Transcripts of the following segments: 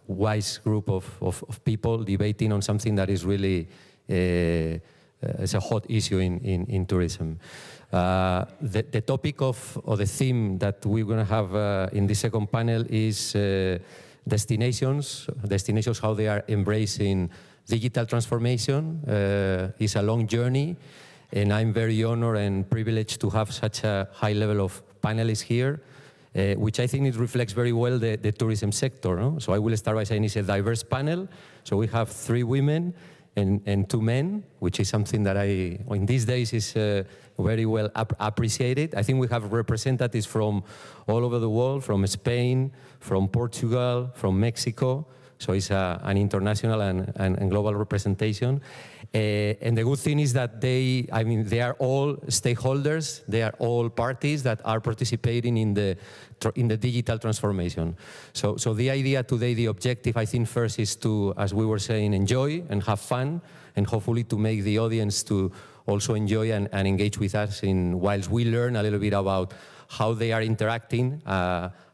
wise group of people debating on something that is really it's a hot issue in tourism. The topic or the theme that we're going to have in the second panel is destinations, how they are embracing digital transformation. It's a long journey, and I'm very honored and privileged to have such a high level of panelists here, which I think it reflects very well the tourism sector. No? So I will start by saying it's a diverse panel. So we have 3 women and 2 men, which is something that in these days is very well appreciated. I think we have representatives from all over the world, from Spain, from Portugal, from Mexico. So it's an international and global representation. And the good thing is that they are all stakeholders, they are all parties that are participating in the digital transformation. So the idea today, the objective, I think first is to, as we were saying, enjoy and have fun, and hopefully to make the audience to also enjoy and engage with us whilst we learn a little bit about how they are interacting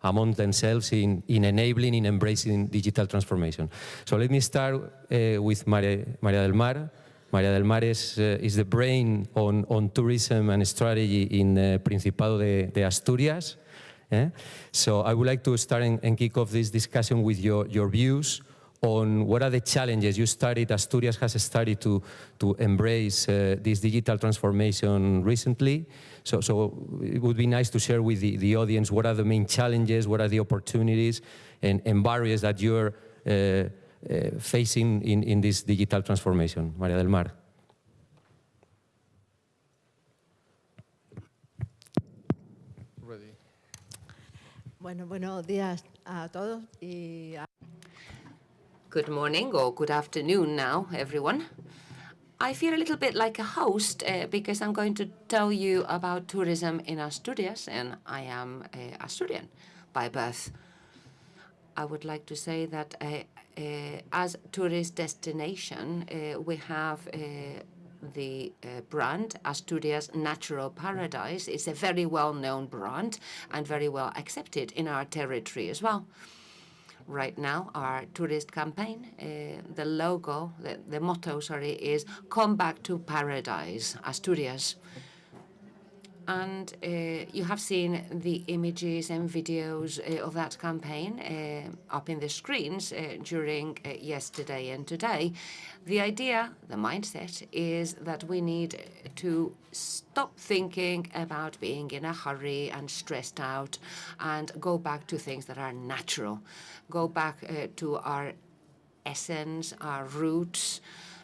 among themselves in enabling, in embracing digital transformation. So let me start with Maria del Mar. Maria del Mar is the brain on tourism and strategy in Principado de Asturias. So I would like to start and kick off this discussion with your views on what are the challenges Asturias has started to embrace this digital transformation recently. So it would be nice to share with the audience what are the main challenges, what are the opportunities and barriers that you're facing in this digital transformation. Maria del Mar. Ready. Bueno, buenos días a todos. Good morning or good afternoon now, everyone. I feel a little bit like a host because I'm going to tell you about tourism in Asturias, and I am Asturian by birth. I would like to say that as tourist destination, we have the brand Asturias Natural Paradise. It's a very well-known brand and very well accepted in our territory as well. Right now, our tourist campaign, the logo, the motto, is "Come back to paradise, Asturias." And you have seen the images and videos of that campaign up in the screens during yesterday and today. The idea, the mindset, is that we need to stop thinking about being in a hurry and stressed out and go back to things that are natural. Go back to our essence, our roots,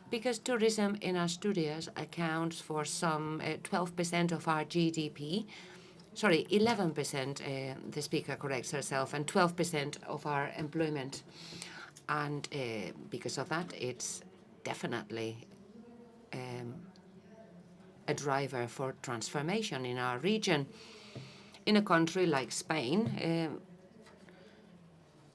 because tourism in Asturias accounts for some 12% of our GDP. Sorry, 11%, the speaker corrects herself, and 12% of our employment. And because of that, it's definitely a driver for transformation in our region. In a country like Spain,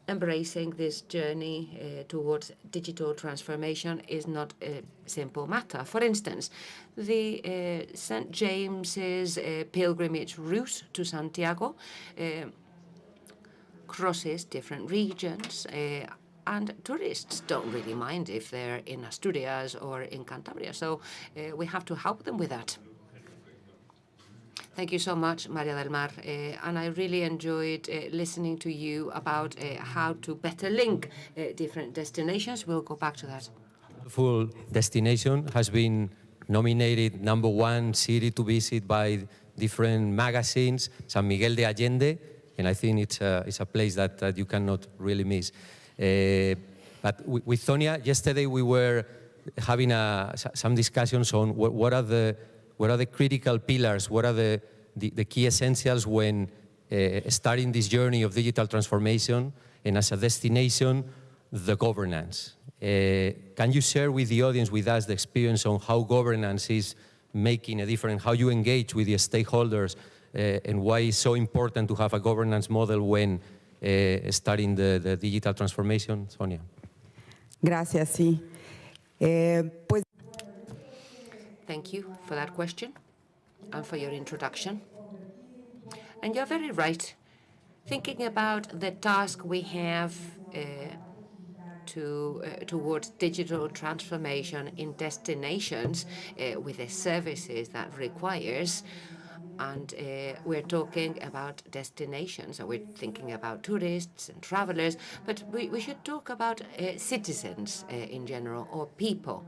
embracing this journey towards digital transformation is not a simple matter. For instance, the St. James's pilgrimage route to Santiago crosses different regions, and tourists don't really mind if they're in Asturias or in Cantabria. So we have to help them with that. Thank you so much, Maria del Mar. And I really enjoyed listening to you about how to better link different destinations. We'll go back to that. Full destination has been nominated #1 city to visit by different magazines, San Miguel de Allende, and I think it's a place that you cannot really miss. But with Sonia, yesterday we were having some discussions on what are the critical pillars, what are the key essentials when starting this journey of digital transformation, and as a destination, the governance. Can you share with the audience, with us, the experience on how governance is making a difference, how you engage with the stakeholders, and why it's so important to have a governance model when starting the digital transformation? Sonia. Gracias, sí. Thank you for that question and for your introduction. And you're very right thinking about the task we have towards digital transformation in destinations with the services that requires. And we're talking about destinations, so we're thinking about tourists and travelers, but we should talk about citizens in general, or people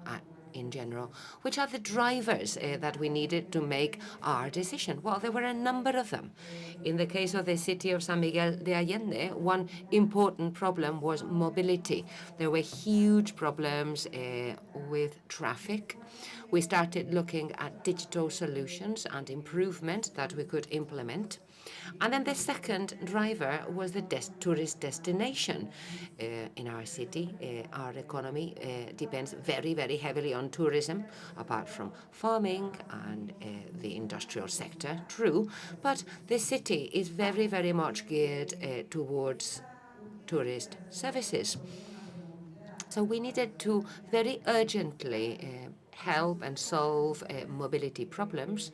in general. Which are the drivers that we needed to make our decision? Well, there were a number of them. In the case of the city of San Miguel de Allende, one important problem was mobility. There were huge problems with traffic. We started looking at digital solutions and improvements that we could implement. And then the second driver was the tourist destination. In our city, our economy depends very, very heavily on tourism, apart from farming and the industrial sector, true. But the city is very, very much geared towards tourist services. So we needed to very urgently help and solve mobility problems,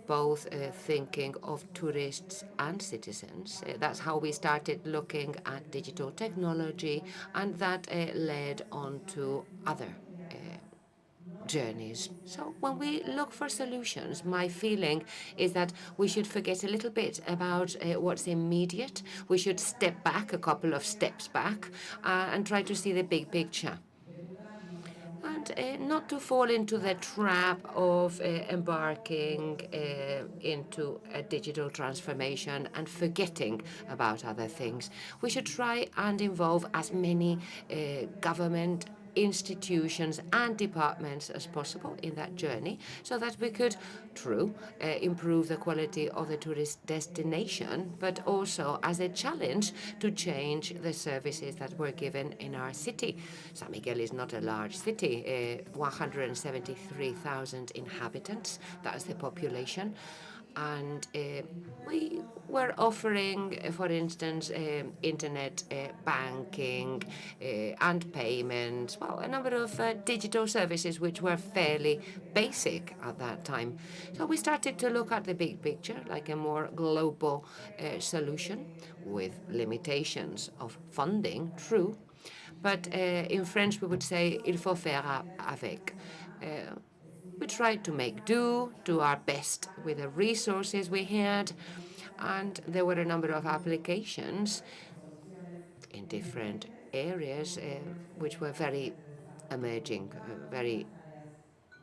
both thinking of tourists and citizens. That's how we started looking at digital technology, and that led on to other journeys. So when we look for solutions, my feeling is that we should forget a little bit about what's immediate. We should step back, a couple of steps back, and try to see the big picture. And not to fall into the trap of embarking into a digital transformation and forgetting about other things. We should try and involve as many government institutions and departments as possible in that journey, so that we could, true, improve the quality of the tourist destination, but also as a challenge to change the services that were given in our city. San Miguel is not a large city, 173,000 inhabitants, that is the population. And we were offering, for instance, internet banking and payments, well, a number of digital services which were fairly basic at that time. So we started to look at the big picture, like a more global solution with limitations of funding, true. But in French, we would say, il faut faire avec. We tried to make do our best with the resources we had, and there were a number of applications in different areas which were very emerging, very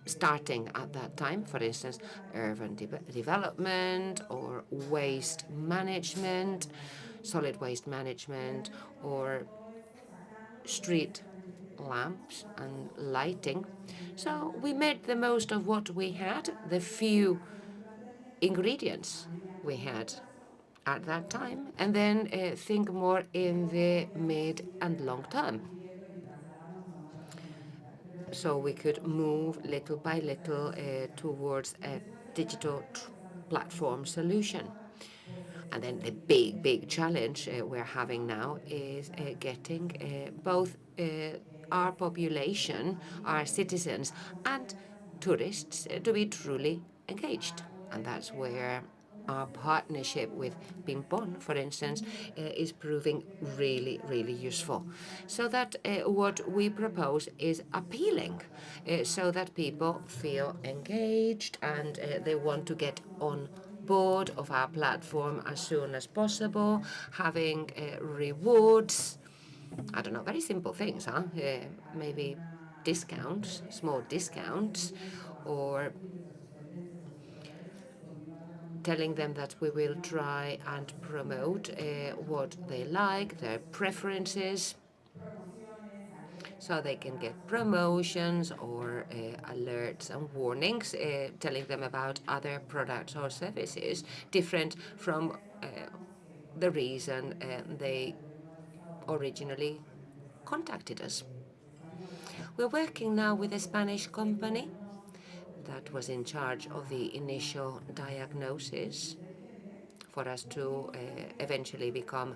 starting at that time. For instance, urban development or waste management, solid waste management, or street lamps and lighting. So we made the most of what we had, the few ingredients we had at that time, and then think more in the mid and long term. So we could move little by little towards a digital platform solution. And then the big, big challenge we're having now is getting both our population, our citizens, and tourists to be truly engaged. And that's where our partnership with Pimpon, for instance, is proving really, really useful. So that what we propose is appealing, so that people feel engaged and they want to get on board of our platform as soon as possible, having rewards. I don't know, very simple things, huh? Maybe discounts, small discounts, or telling them that we will try and promote what they like, their preferences, so they can get promotions or alerts and warnings telling them about other products or services different from the reason they originally contacted us. We're working now with a Spanish company that was in charge of the initial diagnosis for us to eventually become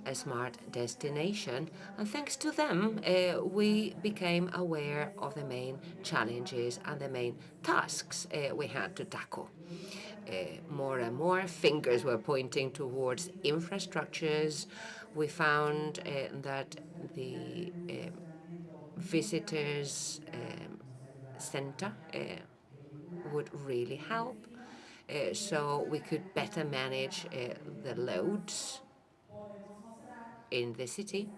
a smart destination, and thanks to them, we became aware of the main challenges and the main tasks we had to tackle. More and more fingers were pointing towards infrastructures. We found that the visitors center would really help, so we could better manage the loads in the city,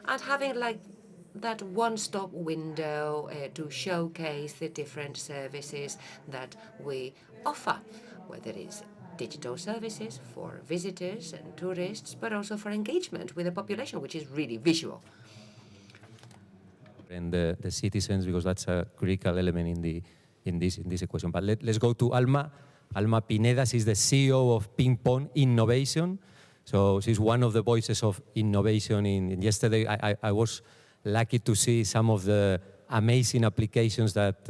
and having like that one-stop window to showcase the different services that we offer, whether it's digital services for visitors and tourists, but also for engagement with the population, which is really visual. And the citizens, because that's a critical element in this equation. But let's go to Alma. Alma Pineda, she's the CEO of Ping Pong Innovation. So she's one of the voices of innovation. Yesterday, I was lucky to see some of the amazing applications that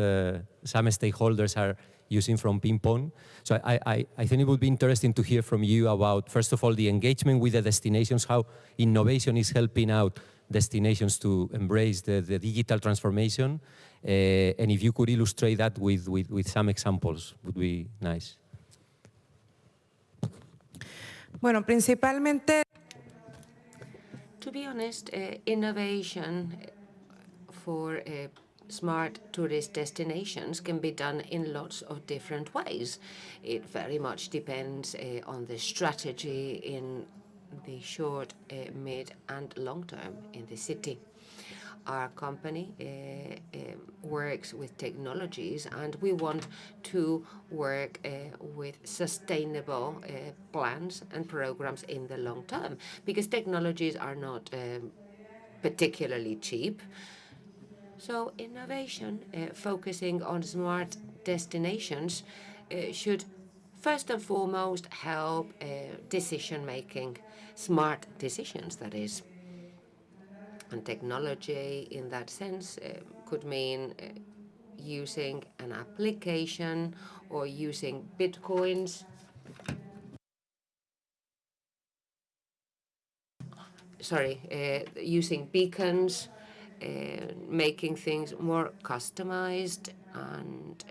some stakeholders are using from Ping Pong. So I think it would be interesting to hear from you about, first of all, the engagement with the destinations, how innovation is helping out destinations to embrace the digital transformation. And if you could illustrate that with some examples, would be nice. Bueno, principalmente. To be honest, innovation for smart tourist destinations can be done in lots of different ways. It very much depends on the strategy in the short, mid, and long term in the city. Our company works with technologies, and we want to work with sustainable plans and programs in the long term, because technologies are not particularly cheap. So innovation focusing on smart destinations should first and foremost help decision making, smart decisions, that is. And technology in that sense could mean using an application or using bitcoins. Using beacons, making things more customized, and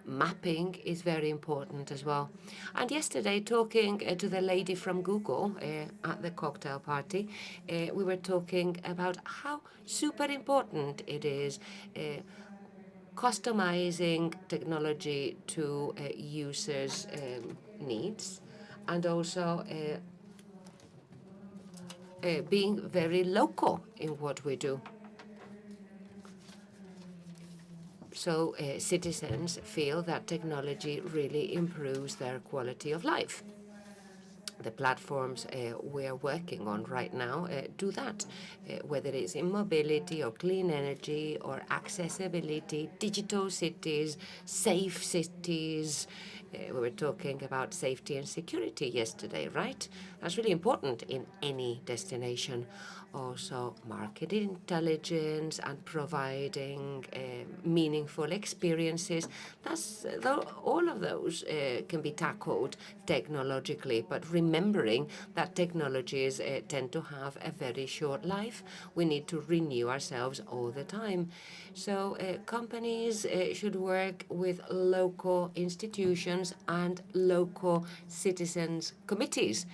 mapping is very important as well. And yesterday, talking to the lady from Google at the cocktail party, we were talking about how super important it is customizing technology to users' needs, and also being very local in what we do. So citizens feel that technology really improves their quality of life. The platforms we're working on right now do that, whether it's in mobility or clean energy or accessibility, digital cities, safe cities. We were talking about safety and security yesterday, right? That's really important in any destination. Also, market intelligence and providing meaningful experiences. All of those can be tackled technologically, but remembering that technologies tend to have a very short life. We need to renew ourselves all the time. So companies should work with local institutions and local citizens' committees.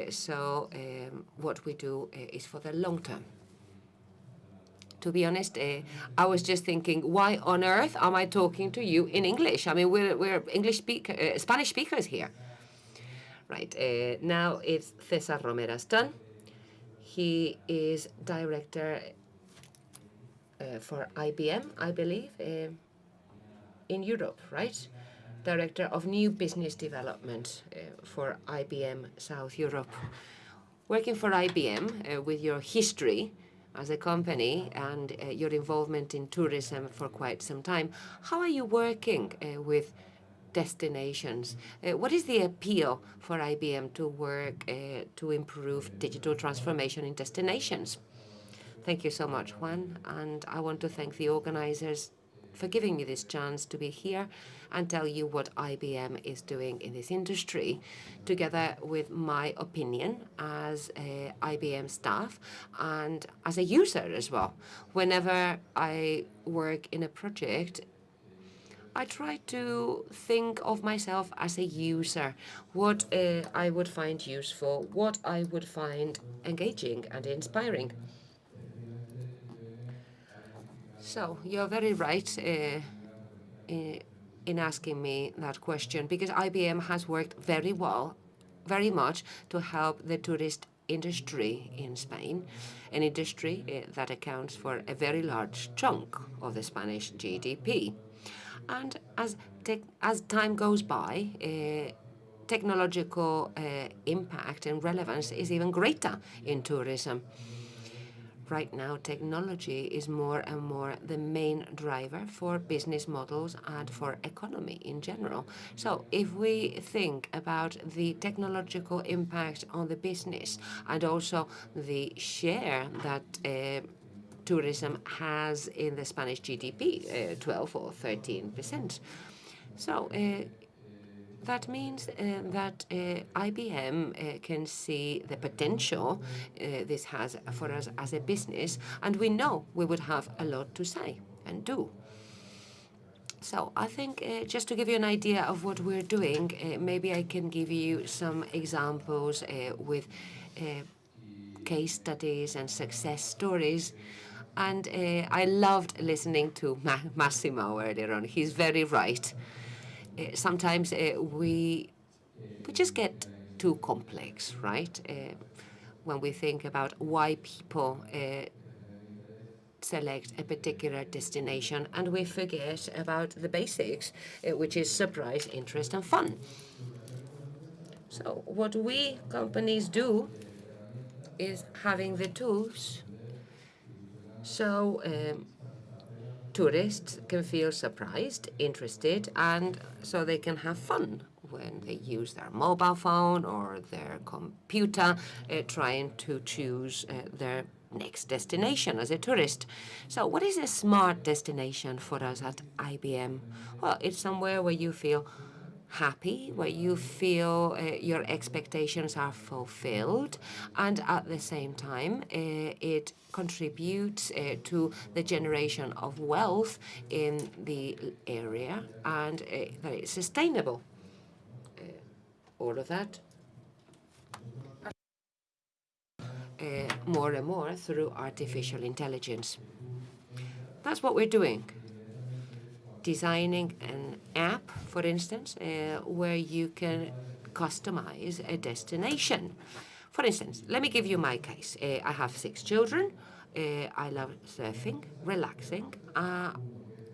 So what we do is for the long term. To be honest, I was just thinking, why on earth am I talking to you in English? I mean, we're Spanish speakers here. Right, now it's César Romera's turn. He is director for IBM, I believe, in Europe, right? Director of New Business Development for IBM South Europe. Working for IBM with your history as a company and your involvement in tourism for quite some time, how are you working with destinations? What is the appeal for IBM to work to improve digital transformation in destinations? Thank you so much, Juan, and I want to thank the organizers for giving me this chance to be here and tell you what IBM is doing in this industry, together with my opinion as a IBM staff and as a user as well. Whenever I work in a project, I try to think of myself as a user, what I would find useful, what I would find engaging and inspiring. So you're very right in asking me that question, because IBM has worked very well, very much to help the tourist industry in Spain, an industry that accounts for a very large chunk of the Spanish GDP. And as time goes by, technological impact and relevance is even greater in tourism. Right now, technology is more and more the main driver for business models and for economy in general. So if we think about the technological impact on the business and also the share that tourism has in the Spanish GDP, 12 or 13%. So that means that IBM can see the potential this has for us as a business, and we know we would have a lot to say and do. So I think just to give you an idea of what we're doing, maybe I can give you some examples with case studies and success stories. And I loved listening to Massimo earlier on. He's very right. Sometimes we just get too complex, right? When we think about why people select a particular destination, and we forget about the basics, which is surprise, interest, and fun. So what we companies do is having the tools so tourists can feel surprised, interested, and so they can have fun when they use their mobile phone or their computer trying to choose their next destination as a tourist. So what is a smart destination for us at IBM? Well, it's somewhere where you feel happy, where you feel your expectations are fulfilled, and at the same time it contributes to the generation of wealth in the area, and that it's sustainable. All of that more and more through artificial intelligence. That's what we're doing. Designing an app, for instance, where you can customize a destination. For instance, let me give you my case. I have 6 children. I love surfing, relaxing,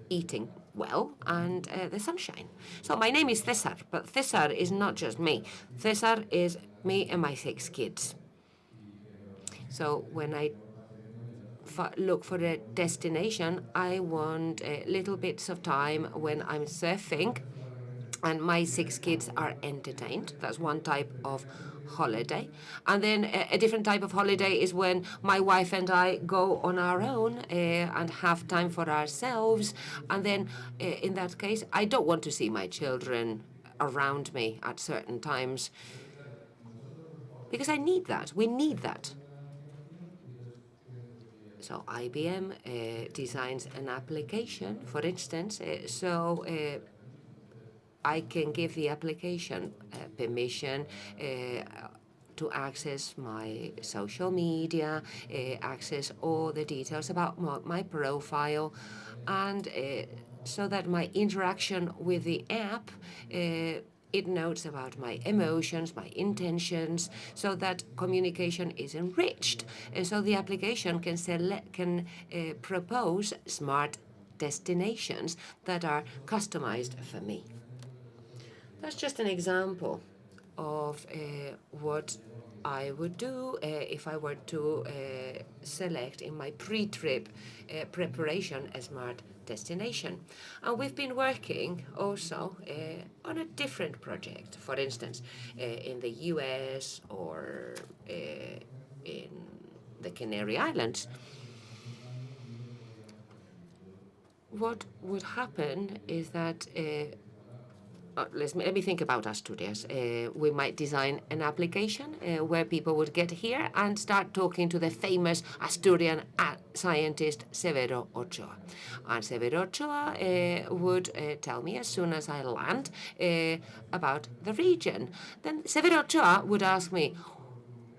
eating well, and the sunshine. So my name is Cesar, but Cesar is not just me. Cesar is me and my 6 kids. So when I look for a destination, I want little bits of time when I'm surfing and my 6 kids are entertained. That's one type of holiday. And then a different type of holiday is when my wife and I go on our own and have time for ourselves. And then in that case, I don't want to see my children around me at certain times, because I need that. We need that. So IBM designs an application, for instance, so I can give the application permission to access my social media, access all the details about my profile, and so that my interaction with the app it notes about my emotions, my intentions, so that communication is enriched. And so the application can propose smart destinations that are customized for me. That's just an example of what I would do if I were to select in my pre-trip preparation a smart destination. And we've been working also on a different project, for instance, in the US or in the Canary Islands. What would happen is that let me think about Asturias. We might design an application where people would get here and start talking to the famous Asturian scientist Severo Ochoa. And Severo Ochoa would tell me as soon as I land about the region. Then Severo Ochoa would ask me,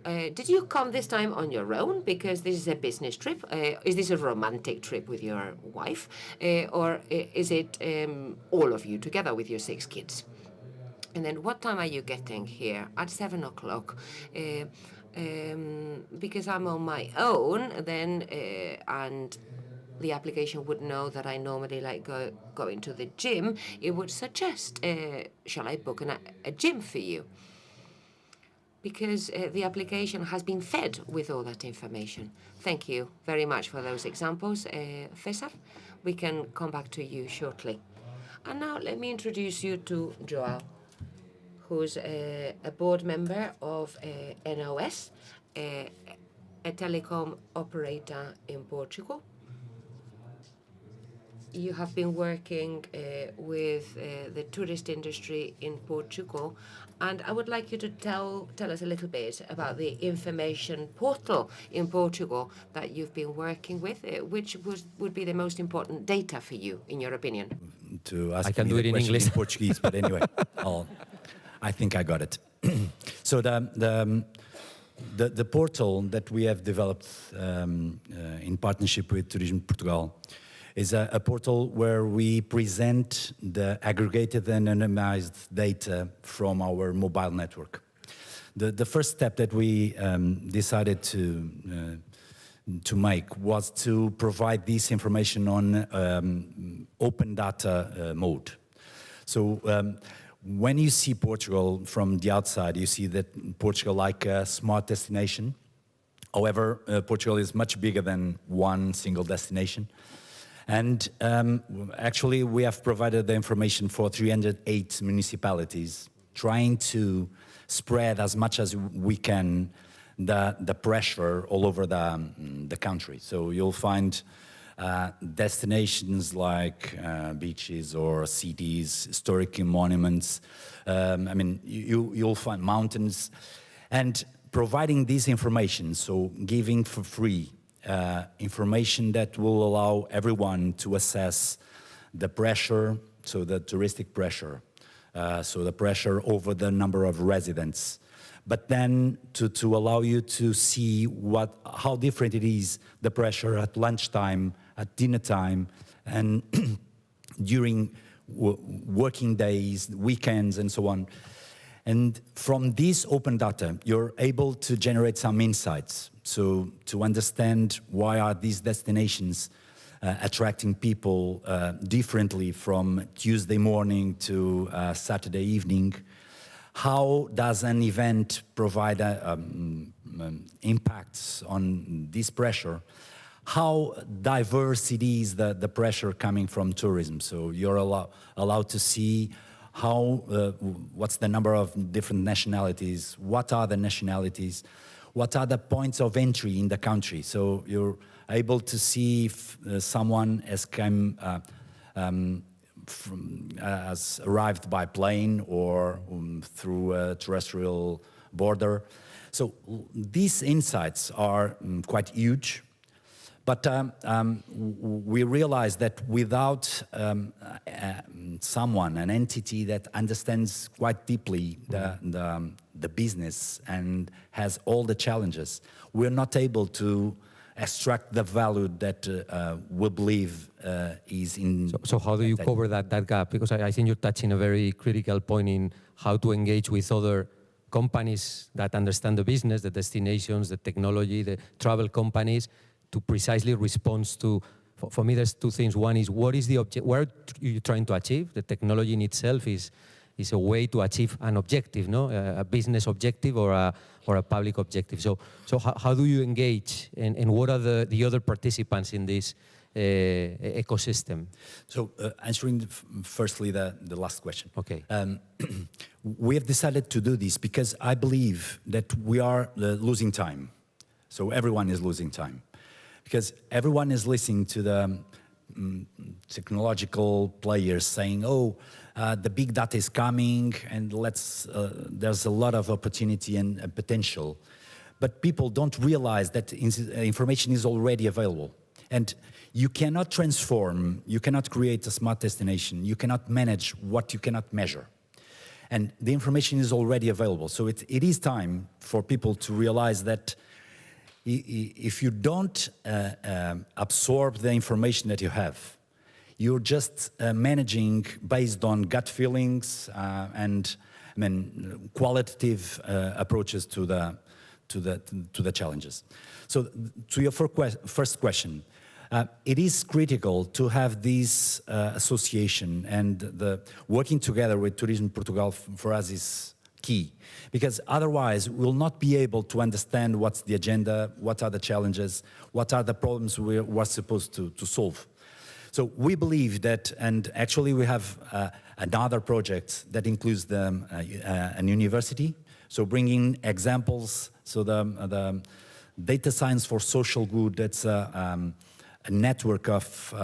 did you come this time on your own because this is a business trip? Is this a romantic trip with your wife? Or is it all of you together with your 6 kids? And then what time are you getting here? At 7 o'clock. Because I'm on my own, then, and the application would know that I normally like going to the gym, it would suggest, shall I book a gym for you? Because the application has been fed with all that information. Thank you very much for those examples, Cesar. We can come back to you shortly. And now let me introduce you to Joao, who's a board member of NOS, a telecom operator in Portugal. You have been working with the tourist industry in Portugal, and I would like you to tell us a little bit about the information portal in Portugal that you've been working with, which would be the most important data for you, in your opinion. To ask I can me do the it in question English. in Portuguese, but anyway, I think I got it. So the portal that we have developed in partnership with Turismo Portugal is a portal where we present the aggregated and anonymized data from our mobile network. The first step that we decided to make was to provide this information on open data mode. So when you see Portugal from the outside, you see that Portugal like a smart destination. However, Portugal is much bigger than one single destination. And actually, we have provided the information for 308 municipalities, trying to spread as much as we can the pressure all over the country. So you'll find destinations like beaches or cities, historic monuments. I mean, you'll find mountains. And providing this information, so giving for free, information that will allow everyone to assess the pressure, so the touristic pressure, so the pressure over the number of residents, but then to allow you to see how different it is, the pressure at lunchtime, at dinner time, and during working days, weekends, and so on. And from this open data, you're able to generate some insights. So to understand why are these destinations attracting people differently from Tuesday morning to Saturday evening. How does an event provide impacts on this pressure? How diverse it is, the pressure coming from tourism. So you're allowed to see what's the number of different nationalities, what are the nationalities, what are the points of entry in the country. So you're able to see if someone has arrived by plane or through a terrestrial border. So these insights are quite huge. But we realize that without someone, an entity that understands quite deeply the business and has all the challenges, we're not able to extract the value that we believe is in. So how do you cover that gap? Because I think you're touching a very critical point in how to engage with other companies that understand the business, the destinations, the technology, the travel companies, to precisely respond to, for me, there's two things. One is, what is the object? What are you trying to achieve? The technology in itself is a way to achieve an objective, no? A business objective or a public objective. So how do you engage, and what are the other participants in this ecosystem? So answering firstly the last question. Okay. We have decided to do this because I believe that we are losing time. So everyone is losing time. Because everyone is listening to the technological players saying, oh, the big data is coming, and there's a lot of opportunity and potential. But people don't realize that information is already available. And you cannot transform, you cannot create a smart destination, you cannot manage what you cannot measure. And the information is already available. So it is time for people to realize that if you don't absorb the information that you have, you're just managing based on gut feelings and qualitative approaches to the challenges. So to your first question, it is critical to have this association, and the working together with Tourism Portugal for us is key, because otherwise we'll not be able to understand what's the agenda, what are the challenges, what are the problems we're supposed to solve. So we believe that, and actually we have another project that includes a university, so bringing examples, so the data science for social good, that's a network of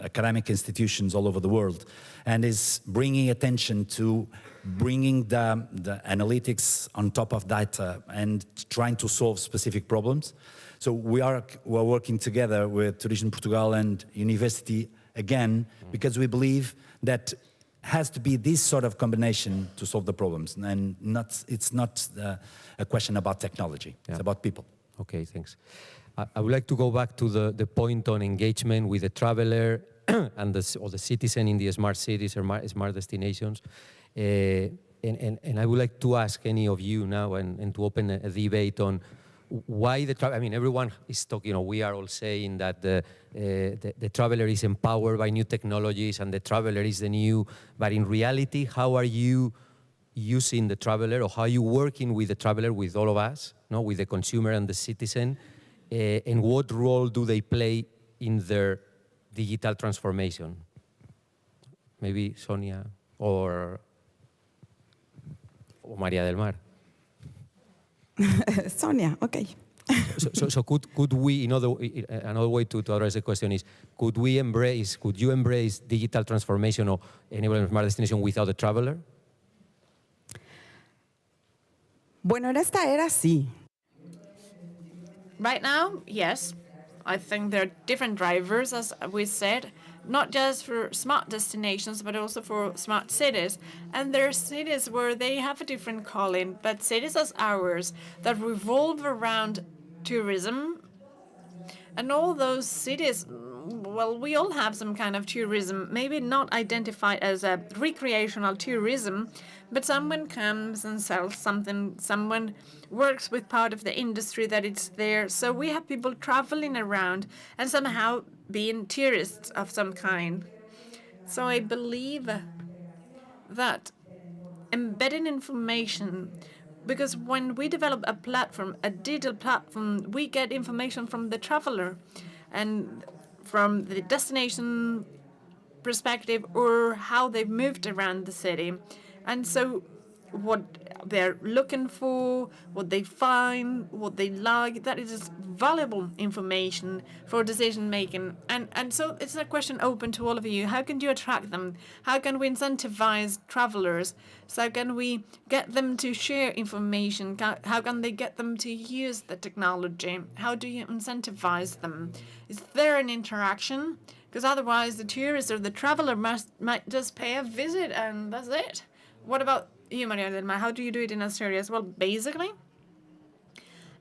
academic institutions all over the world, and is bringing attention to bringing the analytics on top of data and trying to solve specific problems. So we're working together with Tourism Portugal and university again, because we believe that has to be this sort of combination to solve the problems, and it's not a question about technology, it's about people. Okay, thanks. I would like to go back to the point on engagement with the traveler and or the citizen in the smart cities or smart destinations. And I would like to ask any of you now and to open a debate on why the traveler. I mean, everyone is talking, we are all saying that the traveler is empowered by new technologies and the traveler is the new, but in reality, how are you using the traveler, or how are you working with the traveler, with all of us, with the consumer and the citizen, and what role do they play in their digital transformation? Maybe Sonia or María del Mar. Sonia, okay. So could we, another way to address the question is, could you embrace digital transformation or enabling smart destination without the traveler? Bueno, en esta era sí. Right now, yes. I think there are different drivers, as we said, not just for smart destinations, but also for smart cities. And there are cities where they have a different calling, but cities as ours that revolve around tourism. And all those cities, well, we all have some kind of tourism, maybe not identified as a recreational tourism, but someone comes and sells something, someone works with part of the industry that it's there. So we have people traveling around and somehow being tourists of some kind. So I believe that embedding information, because when we develop a platform, a digital platform, we get information from the traveler and from the destination perspective or how they've moved around the city. And so what they're looking for, what they find, what they like, that is valuable information for decision making. And so it's a question open to all of you. How can you attract them? How can we incentivize travelers? So how can we get them to share information? How can they get them to use the technology? How do you incentivize them? Is there an interaction? Because otherwise the tourist or the traveler might just pay a visit and that's it. What about you, María del Mar? How do you do it in Asturias? Well, basically,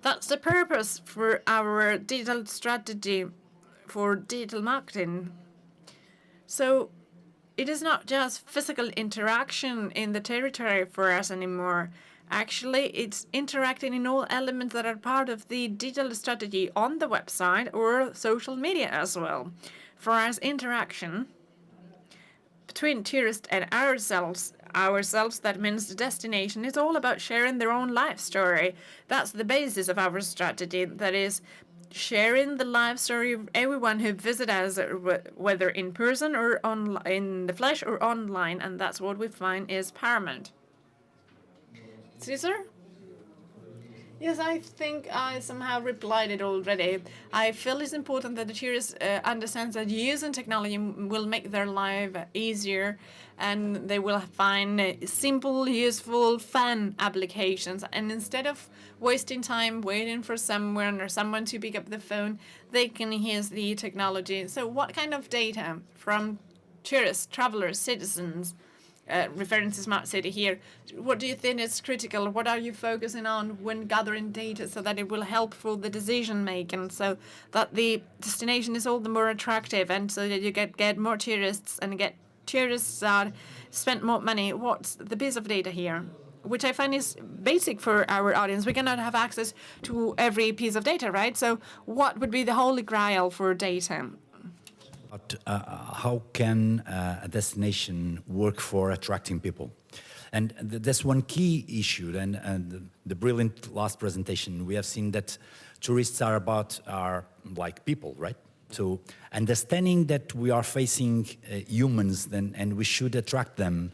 that's the purpose for our digital strategy for digital marketing. So it is not just physical interaction in the territory for us anymore. Actually, it's interacting in all elements that are part of the digital strategy on the website or social media as well. For us, interaction between tourists and ourselves, that means the destination, is all about sharing their own life story. That's the basis of our strategy. That is, sharing the life story of everyone who visits us, whether in person or in the flesh or online, and that's what we find is paramount. Cesar? Yes, I think I somehow replied it already. I feel it's important that the tourists understand that using technology will make their life easier, and they will find simple, useful, fun applications. And instead of wasting time waiting for someone or someone to pick up the phone, they can use the technology. So what kind of data from tourists, travelers, citizens, referring to smart city here, what do you think is critical? What are you focusing on when gathering data so that it will help for the decision making, so that the destination is all the more attractive, and so that you get more tourists and get tourists spend more money? What's the piece of data here? Which I find is basic for our audience. We cannot have access to every piece of data, right? So what would be the holy grail for data? But, how can a destination work for attracting people? And that's one key issue. And the brilliant last presentation, we have seen that tourists are like people, right? So understanding that we are facing humans and we should attract them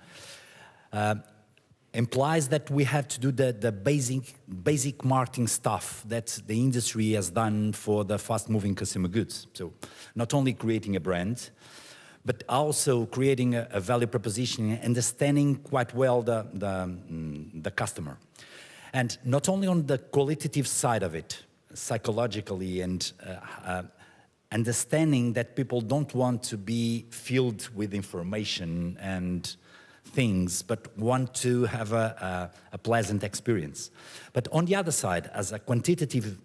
implies that we have to do the basic marketing stuff that the industry has done for the fast-moving consumer goods. So not only creating a brand, but also creating a value proposition, understanding quite well the customer. And not only on the qualitative side of it, psychologically, and understanding that people don't want to be filled with information and things, but want to have a pleasant experience. But on the other side, as a quantitative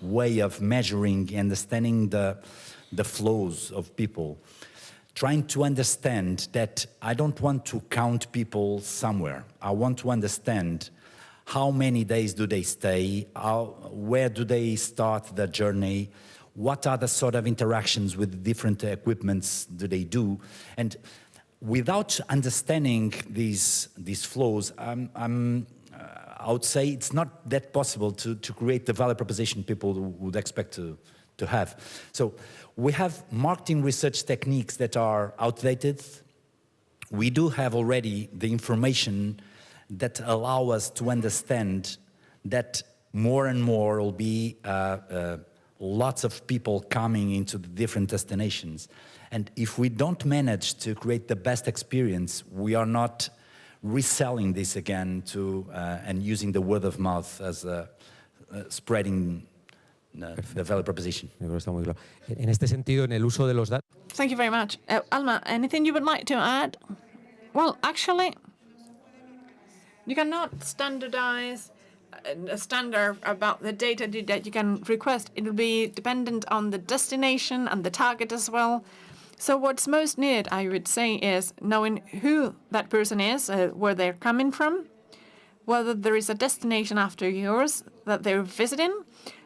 way of measuring and understanding the flows of people, trying to understand that I don't want to count people somewhere. I want to understand how many days do they stay, where do they start the journey, what are the sort of interactions with different equipments do they do, and without understanding these flows, I would say it's not that possible to create the value proposition people would expect to have. So we have marketing research techniques that are outdated. We do have already the information that allow us to understand that more and more will be lots of people coming into the different destinations. And if we don't manage to create the best experience, we are not reselling this again and using the word of mouth as spreading the value proposition. En este sentido, en el uso de los datos. Thank you very much. Alma, anything you would like to add? Well, actually, you cannot standardize a standard about the data that you can request. It will be dependent on the destination and the target as well. So what's most needed, I would say, is knowing who that person is, where they're coming from, whether there is a destination after yours that they're visiting,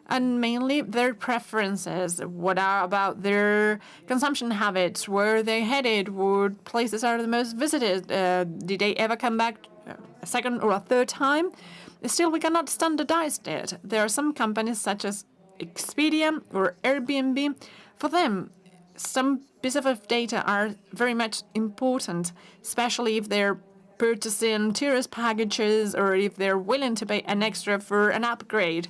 and mainly their preferences. What are about their consumption habits, where they're headed, what places are the most visited, did they ever come back a second or a third time? Still, we cannot standardize it. There are some companies such as Expedia or Airbnb. For them, some pieces of data are very much important, especially if they're purchasing tourist packages or if they're willing to pay an extra for an upgrade.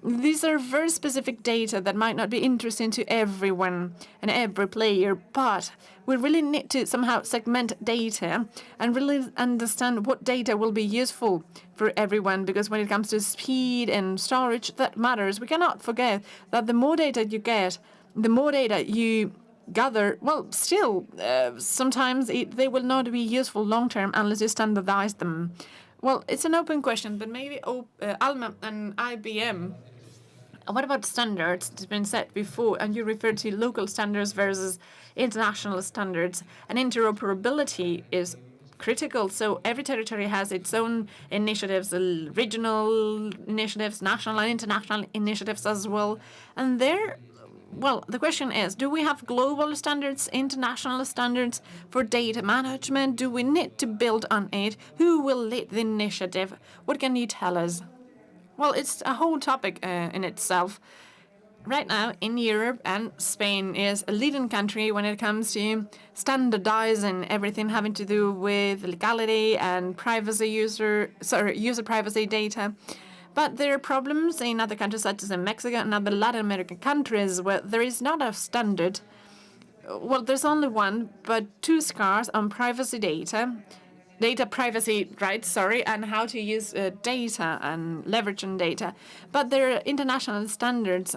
These are very specific data that might not be interesting to everyone and every player, but we really need to somehow segment data and really understand what data will be useful for everyone, because when it comes to speed and storage, that matters. We cannot forget that the more data you get, the more data you gather, well, still, sometimes they will not be useful long-term unless you standardize them. Well, it's an open question, but maybe Alma and IBM. What about standards? It's been said before, and you referred to local standards versus international standards. And interoperability is critical. So every territory has its own initiatives, regional initiatives, national and international initiatives as well. And the question is, do we have global standards, international standards for data management? Do we need to build on it? Who will lead the initiative? What can you tell us? Well, it's a whole topic in itself. Right now, in Europe, and Spain is a leading country when it comes to standardizing everything having to do with legality and user privacy data. But there are problems in other countries, such as in Mexico and other Latin American countries, where there is not a standard. Well, there's only one, but too scarce on privacy data privacy rights, sorry, and how to use data and leverage on data. But there are international standards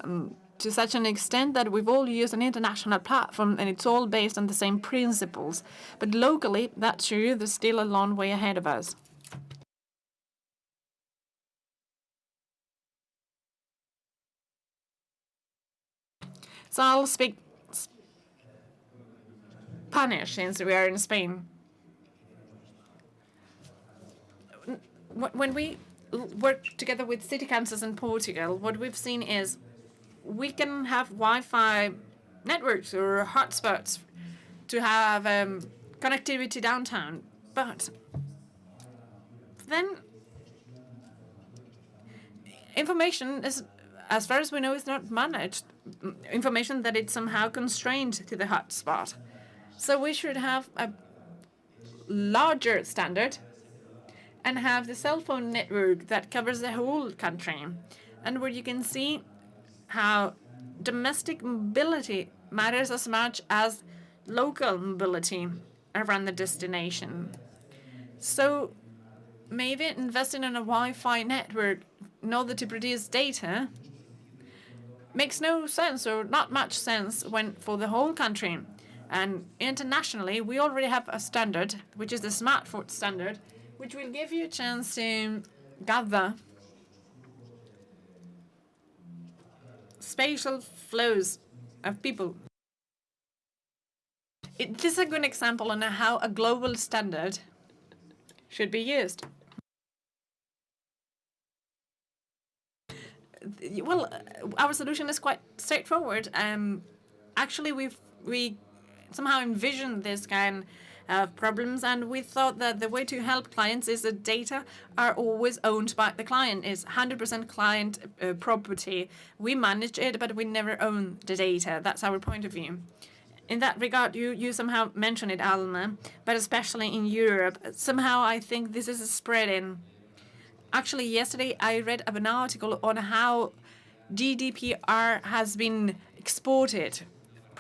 to such an extent that we've all used an international platform, and it's all based on the same principles. But locally, that's true, there's still a long way ahead of us. So I'll speak Spanish since we are in Spain. When we work together with city councils in Portugal, what we've seen is we can have Wi-Fi networks or hotspots to have connectivity downtown, but then information is, as far as we know, is not managed. Information that it's somehow constrained to the hotspot. So we should have a larger standard and have the cell phone network that covers the whole country, and where you can see how domestic mobility matters as much as local mobility around the destination. So maybe investing in a Wi-Fi network in order to produce data makes no sense or not much sense when for the whole country. And internationally, we already have a standard, which is the smartphone standard, which will give you a chance to gather spatial flows of people. This is a good example on how a global standard should be used. Well, our solution is quite straightforward. Actually, we somehow envisioned this kind of problems, and we thought that the way to help clients is that data are always owned by the client. It's 100% client property. We manage it, but we never own the data. That's our point of view. In that regard, you somehow mentioned it, Alma, but especially in Europe, somehow I think this is spreading. Actually, yesterday I read an article on how GDPR has been exported.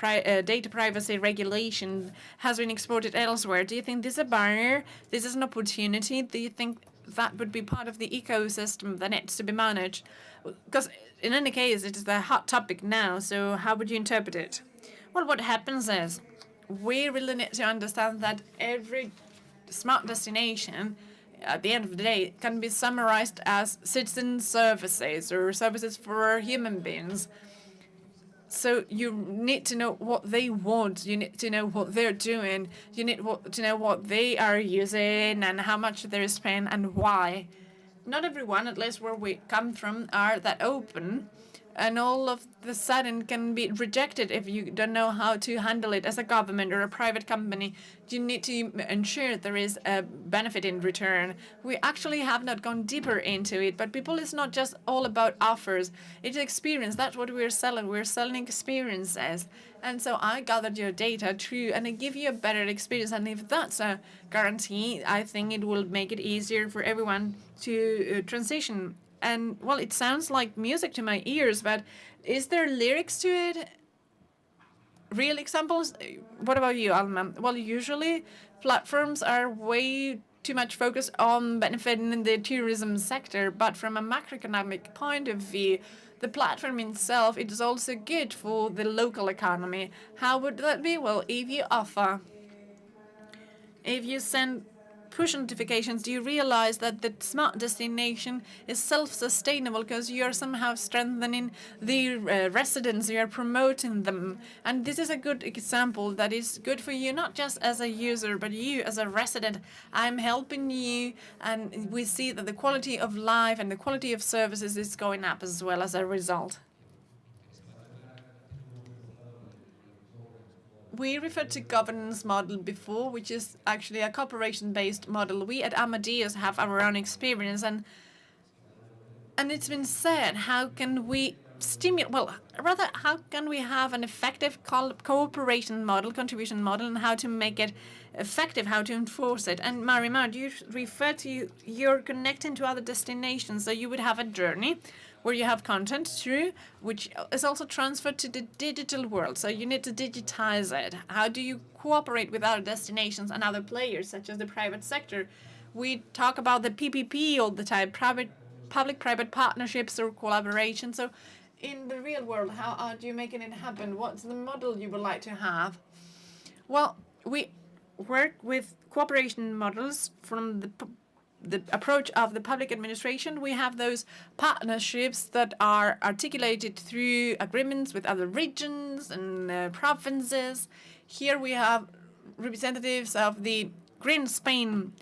Data privacy regulation has been exported elsewhere. Do you think this is a barrier? This is an opportunity? Do you think that would be part of the ecosystem that needs to be managed? Because in any case, it is the hot topic now, so how would you interpret it? Well, what happens is we really need to understand that every smart destination, at the end of the day, can be summarized as citizen services or services for human beings. So you need to know what they want. You need to know what they're doing. You need to know what they are using and how much they're spending and why. Not everyone, at least where we come from, are that open. And all of the sudden can be rejected if you don't know how to handle it as a government or a private company. You need to ensure there is a benefit in return. We actually have not gone deeper into it, but people is not just all about offers. It's experience. That's what we're selling. We're selling experiences. And so I gathered your data true, and I give you a better experience. And if that's a guarantee, I think it will make it easier for everyone to transition. And, well, it sounds like music to my ears, but is there lyrics to it? Real examples? What about you, Alma? Well, usually platforms are way too much focused on benefiting the tourism sector, but from a macroeconomic point of view, the platform itself, it is also good for the local economy. How would that be? Well, if you send push notifications, do you realize that the smart destination is self-sustainable because you are somehow strengthening the residents, you are promoting them. And this is a good example that is good for you, not just as a user, but you as a resident. I'm helping you, and we see that the quality of life and the quality of services is going up as well as a result. We referred to governance model before, which is actually a cooperation-based model. We at Amadeus have our own experience, and it's been said, how can we how can we have an effective cooperation model, contribution model, and how to make it effective, how to enforce it? And Marimar, you refer to you're connecting to other destinations, so you would have a journey where you have content through, which is also transferred to the digital world. So you need to digitize it. How do you cooperate with other destinations and other players, such as the private sector? We talk about the PPP all the time, public-private partnerships or collaboration. So in the real world, how are you making it happen? What's the model you would like to have? Well, we work with cooperation models from the approach of the public administration. We have those partnerships that are articulated through agreements with other regions and provinces. Here we have representatives of the Green Spain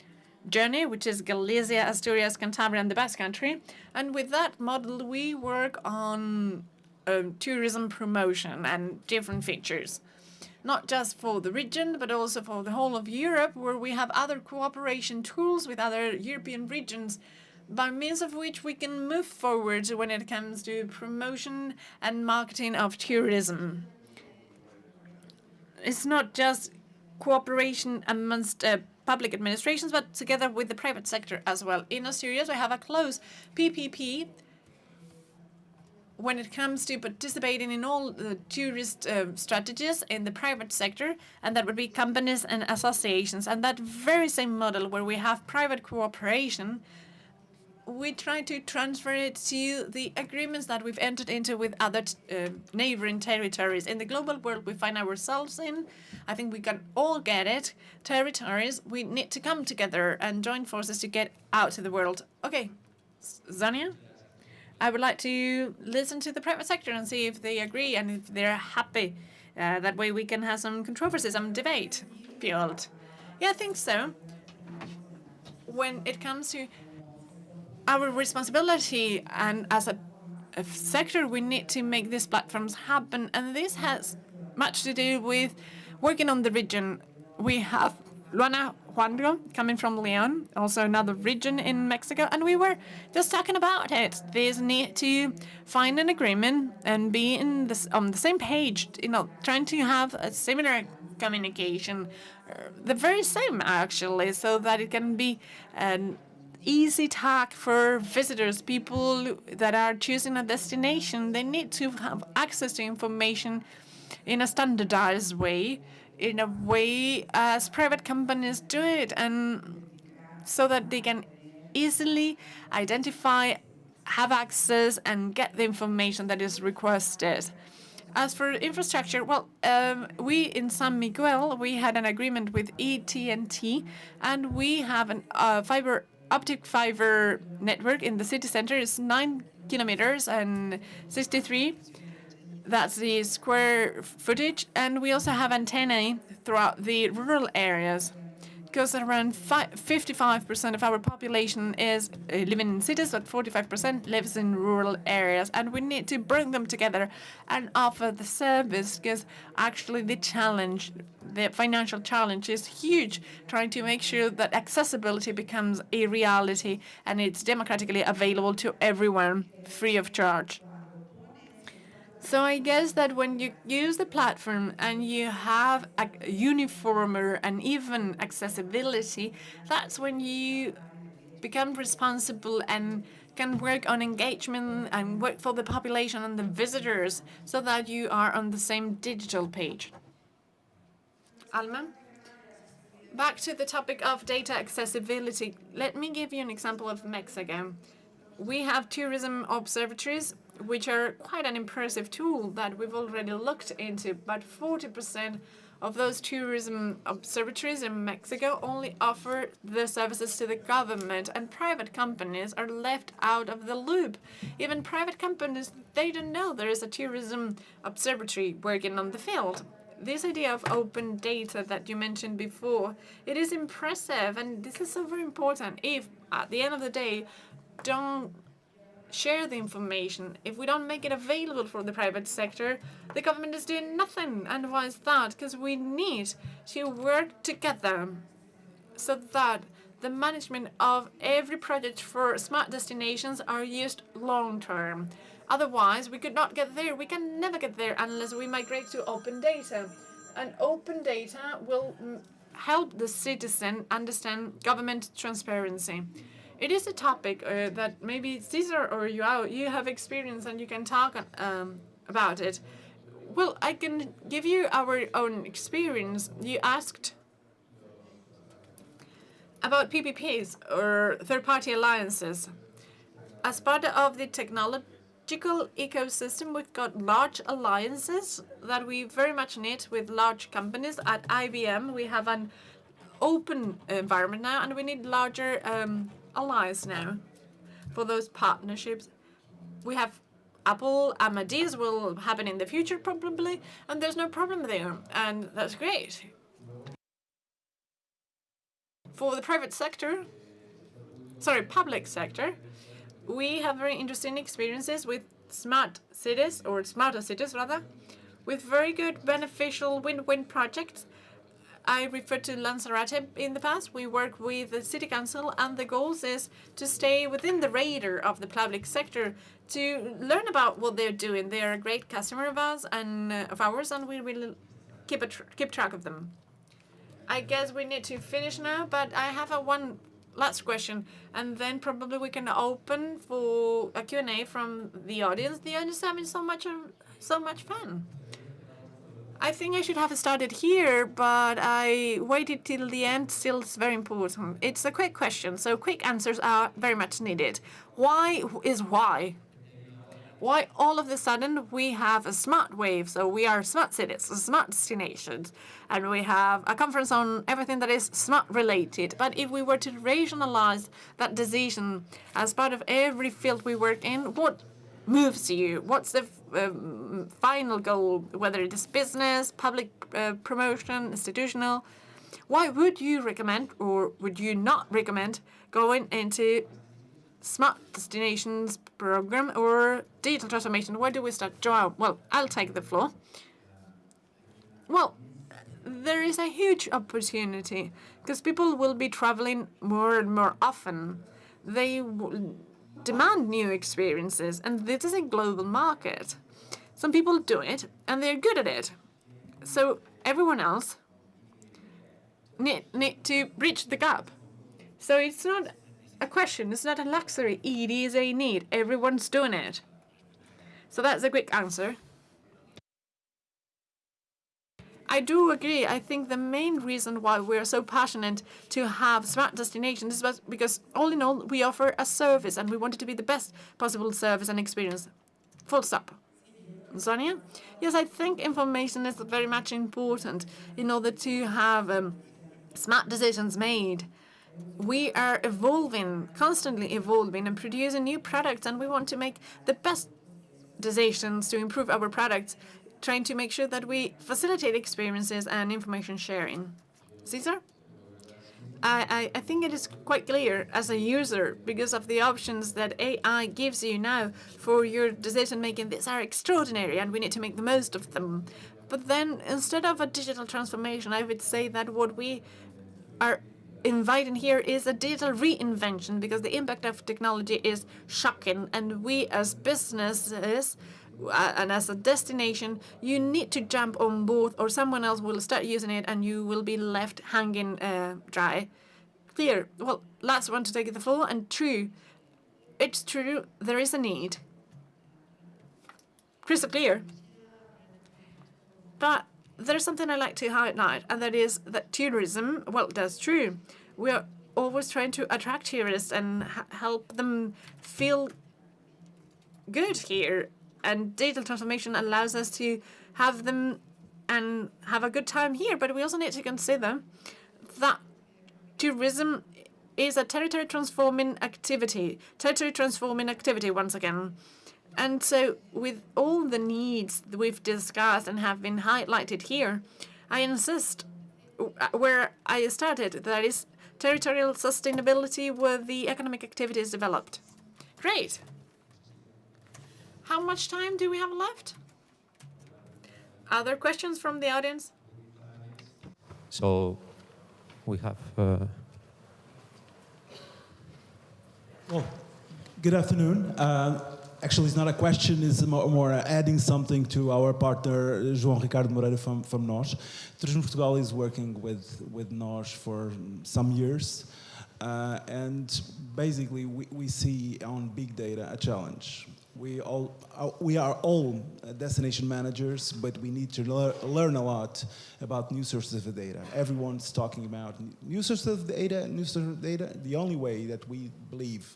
journey, which is Galicia, Asturias, Cantabria, and the Basque Country. And with that model, we work on tourism promotion and different features, not just for the region, but also for the whole of Europe, where we have other cooperation tools with other European regions, by means of which we can move forward when it comes to promotion and marketing of tourism. It's not just cooperation amongst public administrations, but together with the private sector as well. In Asturias, we have a close PPP when it comes to participating in all the tourist strategies in the private sector, and that would be companies and associations. And that very same model where we have private cooperation, we try to transfer it to the agreements that we've entered into with other neighboring territories. In the global world we find ourselves in, I think we can all get it, territories, we need to come together and join forces to get out to the world. Okay, Zania? I would like to listen to the private sector and see if they agree and if they're happy. That way we can have some controversy, some debate field. Yeah, I think so. When it comes to our responsibility, and as a sector, we need to make these platforms happen. And this has much to do with working on the region. We have Luana Juanro coming from Leon, also another region in Mexico, and we were just talking about it. This need to find an agreement and be on the same page, trying to have a similar communication, the very same actually, so that it can be an easy tag for visitors, people that are choosing a destination. They need to have access to information in a standardized way, in a way as private companies do it, and so that they can easily identify, have access, and get the information that is requested. As for infrastructure, we in San Miguel, we had an agreement with AT&T, and we have an optic fiber network in the city center. It's 9 kilometers and 63. That's the square footage. And we also have antennae throughout the rural areas, because around 55% of our population is living in cities, but 45% lives in rural areas. And we need to bring them together and offer the service, because actually the financial challenge is huge, trying to make sure that accessibility becomes a reality and it's democratically available to everyone free of charge. So I guess that when you use the platform and you have a uniformer and even accessibility, that's when you become responsible and can work on engagement and work for the population and the visitors, so that you are on the same digital page. Alma? Back to the topic of data accessibility. Let me give you an example of Mexico. We have tourism observatories, which are quite an impressive tool that we've already looked into, but 40% of those tourism observatories in Mexico only offer the services to the government, and private companies are left out of the loop. Even private companies, they don't know there is a tourism observatory working on the field. This idea of open data that you mentioned before, it is impressive, and this is so very important. If, at the end of the day, don't share the information, if we don't make it available for the private sector, the government is doing nothing. And why is that? Because we need to work together so that the management of every project for smart destinations are used long term. Otherwise, we could not get there. We can never get there unless we migrate to open data. And open data will help the citizen understand government transparency. It is a topic that maybe Cesar or you have experience and you can talk about it. Well, I can give you our own experience. You asked about PPPs or third-party alliances. As part of the technological ecosystem, we've got large alliances that we very much need with large companies. At IBM, we have an open environment now, and we need larger allies now for those partnerships. We have Apple, Amadeus will happen in the future probably, and there's no problem there, and that's great. For the public sector, we have very interesting experiences with smart cities, or smarter cities rather, with very good beneficial win-win projects. I referred to Lanzarote in the past. We work with the city council, and the goal is to stay within the radar of the public sector to learn about what they're doing. They are a great customer of ours, and we will keep track of them. I guess we need to finish now, but I have one last question, and then probably we can open for a Q&A from the audience. The audience is having so much fun. I think I should have started here, but I waited till the end. Still, it's very important. It's a quick question, so quick answers are very much needed. Why is why? Why all of a sudden we have a smart wave? So we are smart cities, smart destinations, and we have a conference on everything that is smart related. But if we were to rationalize that decision as part of every field we work in, what moves you? What's the final goal, whether it is business, public promotion, institutional? Why would you recommend or would you not recommend going into smart destinations program or digital transformation? Where do we start? Joao, well, I'll take the floor. Well, there is a huge opportunity because people will be traveling more and more often. They demand new experiences, and this is a global market. Some people do it, and they're good at it. So everyone else need to bridge the gap. So it's not a question, it's not a luxury, it is a need. Everyone's doing it. So that's a quick answer. I do agree. I think the main reason why we're so passionate to have smart destinations is because, all in all, we offer a service and we want it to be the best possible service and experience. Full stop. Sonia? Yes, I think information is very much important in order to have smart decisions made. We are evolving, constantly evolving and producing new products, and we want to make the best decisions to improve our products, trying to make sure that we facilitate experiences and information sharing. Cesar? I think it is quite clear as a user, because of the options that AI gives you now for your decision making. These are extraordinary and we need to make the most of them. But then instead of a digital transformation, I would say that what we are inviting here is a digital reinvention, because the impact of technology is shocking, and we as businesses and as a destination, you need to jump on board or someone else will start using it and you will be left hanging dry. Clear. Well, last one to take the floor, and true. It's true, there is a need. Crystal clear. But there's something I like to highlight, and that is that tourism, well, that's true. We are always trying to attract tourists and help them feel good here. And digital transformation allows us to have them and have a good time here. But we also need to consider that tourism is a territory transforming activity once again. And so with all the needs that we've discussed and have been highlighted here, I insist where I started, that is territorial sustainability where the economic activity is developed. Great. How much time do we have left? Other questions from the audience? So we have Well, good afternoon. Actually, it's not a question, it's more adding something to our partner, João Ricardo Moreira from NOS. Turismo Portugal is working with NOS for some years. And basically, we see on big data a challenge. We are all destination managers, but we need to learn a lot about new sources of data. Everyone's talking about new sources of data, The only way that we believe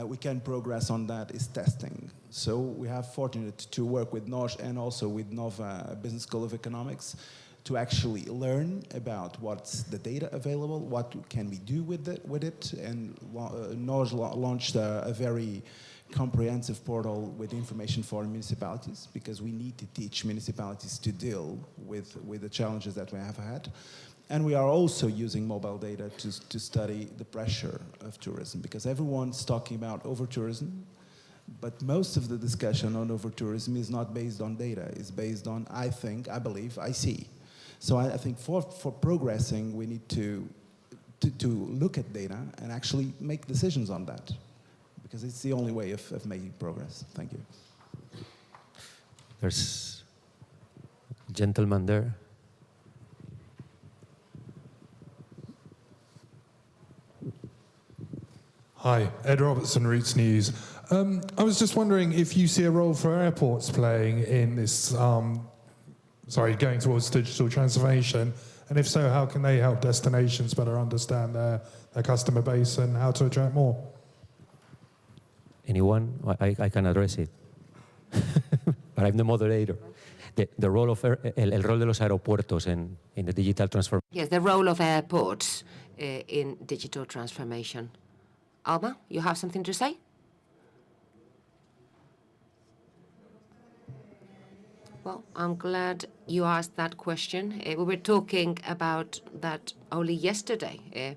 we can progress on that is testing. So we have fortunate to work with NOS and also with Nova Business School of Economics to actually learn about what's the data available, what can we do with it, and NOS launched a very comprehensive portal with information for municipalities, because we need to teach municipalities to deal with the challenges that we have had. And we are also using mobile data to study the pressure of tourism, because everyone's talking about over-tourism, but most of the discussion on over-tourism is not based on data. It's based on, I believe, I see. So I think for progressing, we need to look at data and actually make decisions on that, because it's the only way of making progress. Thank you. There's a gentleman there. Hi, Ed Robertson, Roots News. I was just wondering if you see a role for airports playing in this, going towards digital transformation, and if so, how can they help destinations better understand their customer base and how to attract more? Anyone? I can address it. But I'm the moderator. The role of el rol de los aeropuertos in the digital transformation. Yes, the role of airports in digital transformation. Alma, you have something to say? Well, I'm glad you asked that question. We were talking about that only yesterday.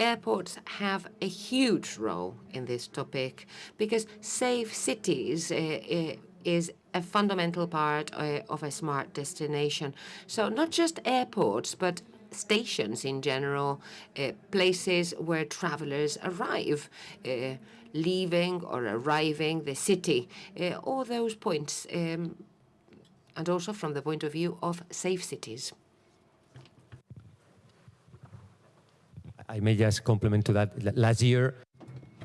Airports have a huge role in this topic, because safe cities is a fundamental part of a smart destination. So not just airports, but stations in general, places where travelers arrive, leaving or arriving the city, all those points, and also from the point of view of safe cities. I may just complement to that. Last year,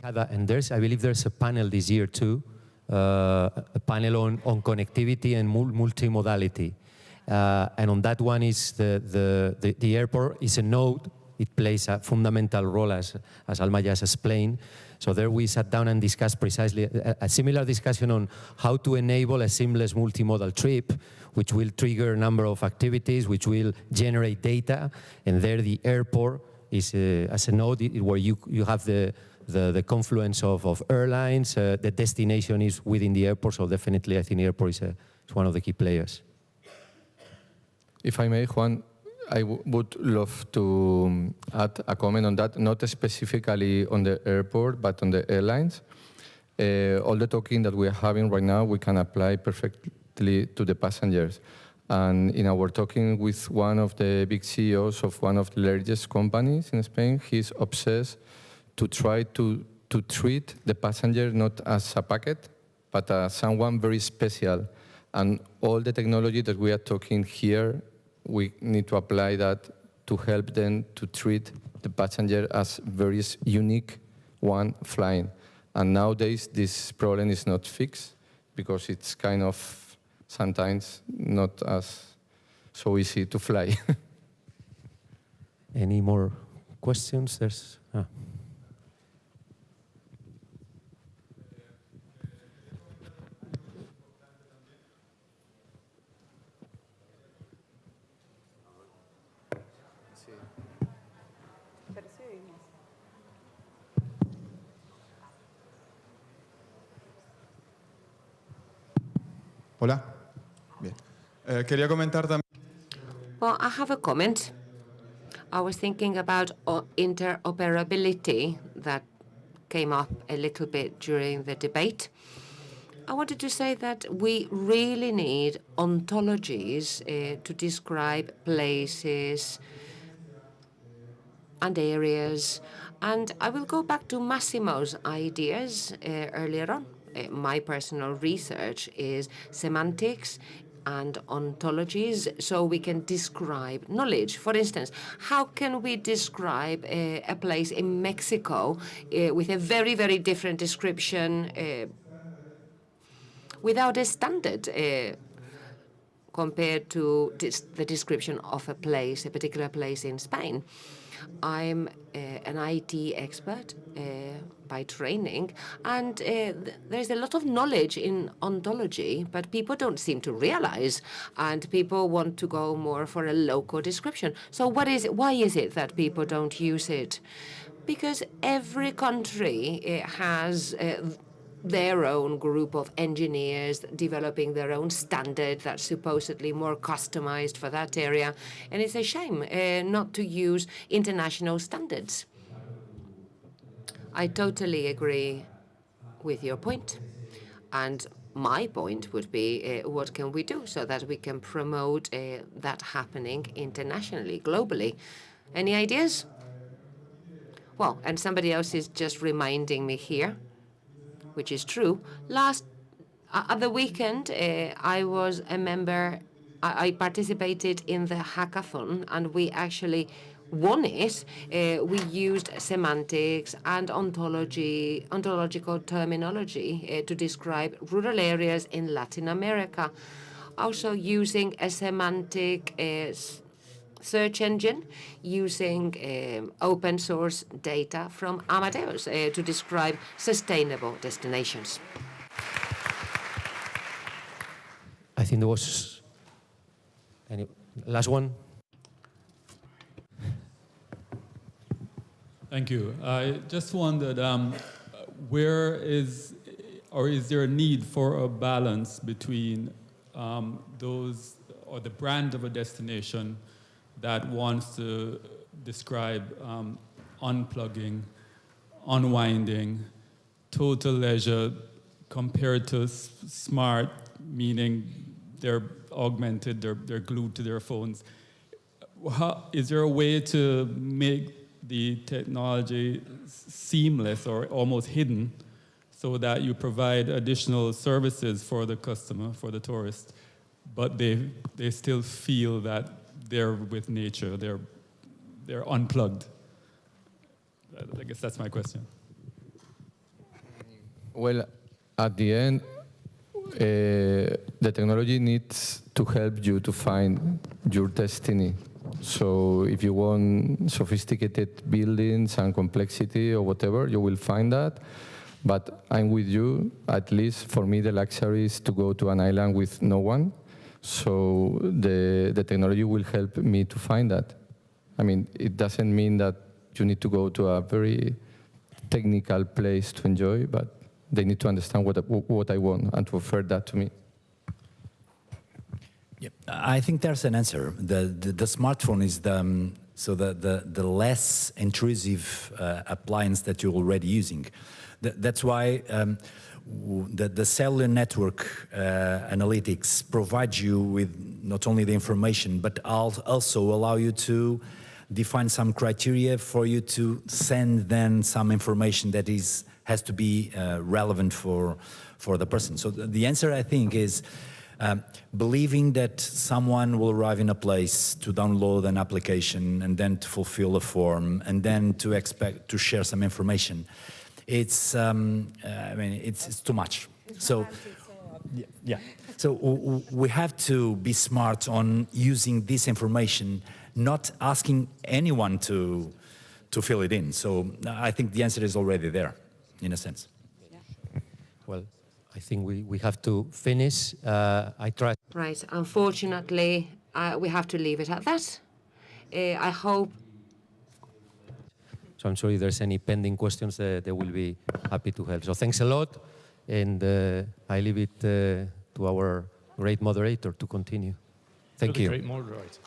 I believe there's a panel this year too, a panel on connectivity and multimodality. And on that one is the airport is a node. It plays a fundamental role, as Alma just explained. So there we sat down and discussed precisely a similar discussion on how to enable a seamless multimodal trip, which will trigger a number of activities, which will generate data. And there the airport is as a node where you have the confluence of airlines. The destination is within the airport, so definitely I think the airport is one of the key players. If I may, Juan, I would love to add a comment on that, not specifically on the airport, but on the airlines. All the talking that we are having right now, we can apply perfectly to the passengers. And in our talking with one of the big CEOs of one of the largest companies in Spain, he's obsessed to try to treat the passenger not as a packet, but as someone very special. And all the technology that we are talking here, we need to apply that to help them to treat the passenger as very unique one flying. And nowadays, this problem is not fixed because it's kind of sometimes not as so easy to fly. Any more questions? Hola. Bien. Quería comentar también. Well, I have a comment. I was thinking about interoperability that came up a little bit during the debate. I wanted to say that we really need ontologies to describe places and areas And I will go back to Massimo's ideas earlier on. My personal research is semantics and ontologies, so we can describe knowledge. For instance, how can we describe a place in Mexico with a very, very different description without a standard compared to the description of a place, a particular place in Spain? I'm an IT expert by training, and there's a lot of knowledge in ontology, but people don't seem to realize, and people want to go more for a local description. So why is it that people don't use it? Because every country has their own group of engineers developing their own standard that's supposedly more customized for that area. And it's a shame not to use international standards. I totally agree with your point. And my point would be, what can we do so that we can promote that happening internationally, globally? Any ideas? Well, and somebody else is just reminding me here, which is true. At the weekend, I was a member. I participated in the hackathon, and we actually won it. We used semantics and ontological terminology to describe rural areas in Latin America. Also using a semantic search engine, using open source data from Amadeus to describe sustainable destinations. I think there was any last one. Thank you. I just wondered, is there a need for a balance between those, or the brand of a destination that wants to describe unplugging, unwinding, total leisure, compared to smart, meaning they're augmented, they're glued to their phones. Is there a way to make the technology seamless or almost hidden so that you provide additional services for the customer, for the tourist, but they still feel that they're with nature, they're unplugged? I guess that's my question. Well, at the end, the technology needs to help you to find your destiny. So if you want sophisticated buildings and complexity or whatever, you will find that. But I'm with you. At least for me, the luxury is to go to an island with no one. So the technology will help me to find that. I mean, it doesn't mean that you need to go to a very technical place to enjoy, but they need to understand what I want and to offer that to me. Yeah, I think there's an answer. The smartphone is the less intrusive appliance that you're already using. That's why the cellular network analytics provides you with not only the information, but also allow you to define some criteria for you to send then some information that has to be relevant for the person. So the answer, I think, is believing that someone will arrive in a place to download an application and then to fulfill a form and then to expect to share some information. It's it's too much. So yeah. So we have to be smart on using this information, not asking anyone to fill it in. So I think the answer is already there, in a sense. Well, I think we have to finish. I tried. Right. Unfortunately, we have to leave it at that. I hope. So I'm sure if there's any pending questions, they will be happy to help. So thanks a lot, and I leave it to our great moderator to continue. Thank you. Great moderator.